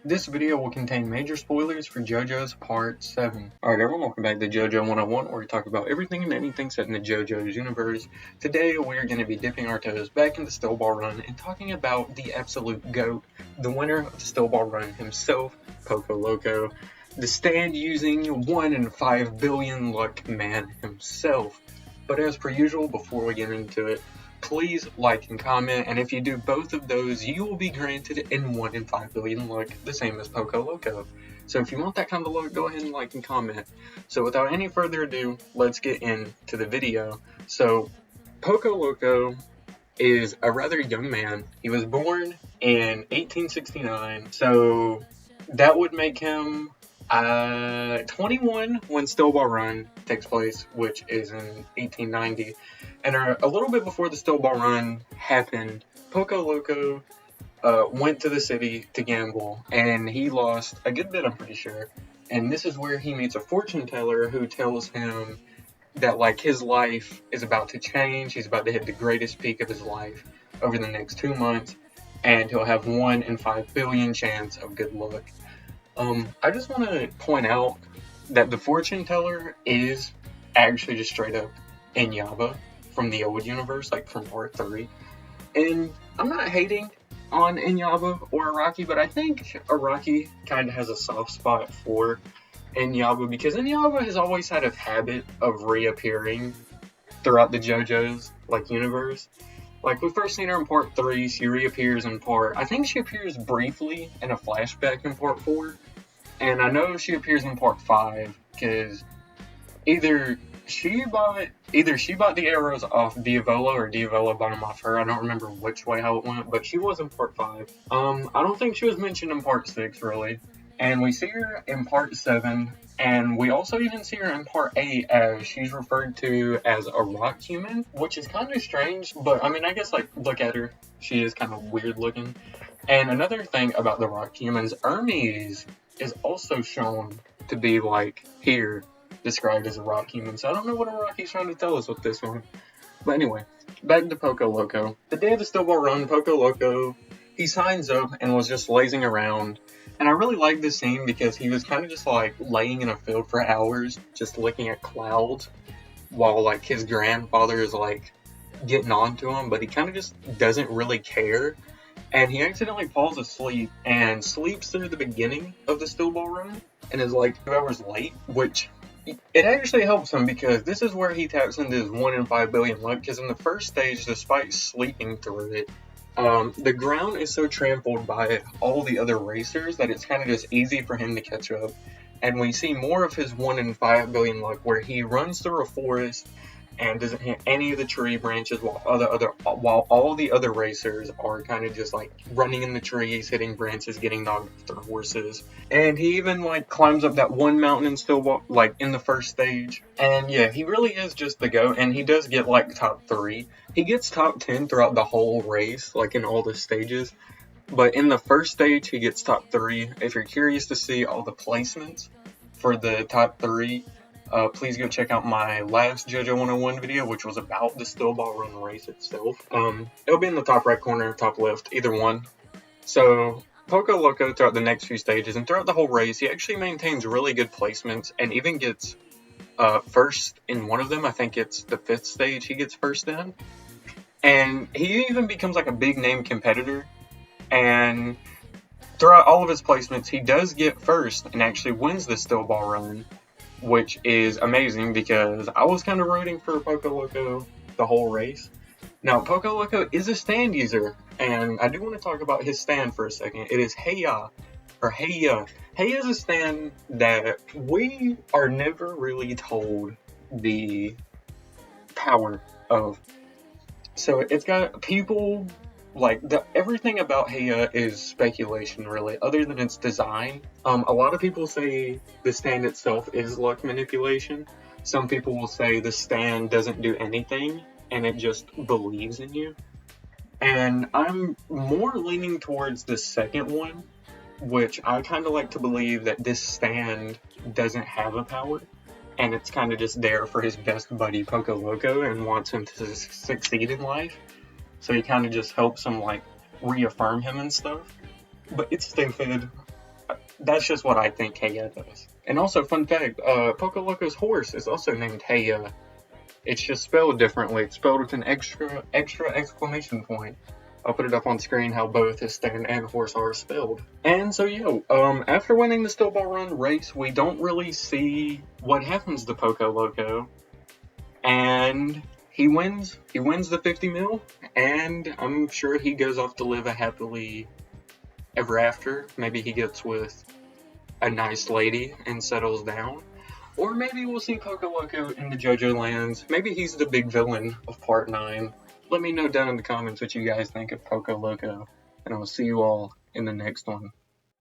This video will contain major spoilers for JoJo's Part 7. Alright everyone, welcome back to JoJo 101, where we talk about everything and anything set in the JoJo's universe. Today we're going to be dipping our toes back into Still Ball Run and talking about the absolute GOAT, the winner of the Still Ball Run himself, Pocoloco, the stand using 1 in 5 billion luck man himself. But as per usual, before we get into it, please like and comment, and if you do both of those, you will be granted in 1 in 5 billion luck, the same as Pocoloco. So if you want that kind of luck, go ahead and like and comment. So without any further ado, let's get into the video. So Pocoloco is a rather young man. He was born in 1869, so that would make him 21 when Still Ball Run takes place, which is in 1890. And a little bit before the Still Ball Run happened, Pocoloco went to the city to gamble, and he lost a good bit, I'm pretty sure. And this is where he meets a fortune teller who tells him that, like, his life is about to change. He's about to hit the greatest peak of his life over the next 2 months, and he'll have 1 in 5 billion chance of good luck. I just want to point out that the fortune teller is actually just straight up Inaba from the old universe, like from Part 3. And I'm not hating on Inaba or Araki, but I think Araki kind of has a soft spot for Inaba because Inaba has always had a habit of reappearing throughout the JoJo's like universe. Like, we first seen her in Part 3, she reappears in I think she appears briefly in a flashback in Part 4, and I know she appears in Part 5, because either she bought the arrows off Diavolo, or Diavolo bought them off her. I don't remember which way how it went, but she was in Part 5. I don't think she was mentioned in Part 6, really. And we see her in Part 7, and we also even see her in Part 8 as she's referred to as a rock human, which is kind of strange, but I mean, I guess, like, look at her. She is kind of weird looking. And another thing about the rock humans, Hermes is also shown to be, like, here, described as a rock human. So I don't know what Araki's trying to tell us with this one. But anyway, back to Pocoloco. The day of the Still Ball Run, Pocoloco, he signs up and was just lazing around. And I really like this scene because he was kind of just like laying in a field for hours, just looking at clouds, while like his grandfather is like getting on to him, but he kind of just doesn't really care. And he accidentally falls asleep and sleeps through the beginning of the Still Ball Run and is like 2 hours late, which it actually helps him because this is where he taps into his 1 in 5 billion luck, because in the first stage, despite sleeping through it, the ground is so trampled by all the other racers that it's kind of just easy for him to catch up. And we see more of his 1 in 5 billion luck where he runs through a forest and doesn't hit any of the tree branches while all the other racers are kind of just like running in the trees, hitting branches, getting knocked off their horses. And he even like climbs up that one mountain and still like in the first stage. And yeah, he really is just the GOAT, and he does get like top 3. He gets top 10 throughout the whole race, like in all the stages. But in the first stage, he gets top 3. If you're curious to see all the placements for the top 3, please go check out my last JoJo 101 video, which was about the Still Ball Run race itself. It'll be in the top right corner, top left, either one. So Pocoloco, throughout the next few stages and throughout the whole race, he actually maintains really good placements and even gets first in one of them. I think it's the 5th stage he gets first in. And he even becomes like a big name competitor. And throughout all of his placements, he does get first and actually wins the Still Ball Run, which is amazing because I was kind of rooting for Pocoloco the whole race. Now, Pocoloco is a stand user, and I do want to talk about his stand for a second. It is Heya, or Heya. Heya is a stand that we are never really told the power of. So it's got people, like, everything about Heya is speculation, really, other than its design. A lot of people say the stand itself is luck manipulation. Some people will say the stand doesn't do anything, and it just believes in you. And I'm more leaning towards the second one, which I kind of like to believe that this stand doesn't have a power, and it's kind of just there for his best buddy Pocoloco and wants him to succeed in life. So he kind of just helps him, like, reaffirm him and stuff. But it's stupid. That's just what I think Heya does. And also, fun fact, Pocoloco's horse is also named Heya. It's just spelled differently. It's spelled with an extra exclamation point. I'll put it up on screen how both his stand and horse are spelled. And so, after winning the Still Ball Run race, we don't really see what happens to Pocoloco. And he wins the 50 mil, and I'm sure he goes off to live a happily ever after. Maybe he gets with a nice lady and settles down. Or maybe we'll see Pocoloco in the Jojo lands. Maybe he's the big villain of Part 9. Let me know down in the comments what you guys think of Pocoloco, and I'll see you all in the next one.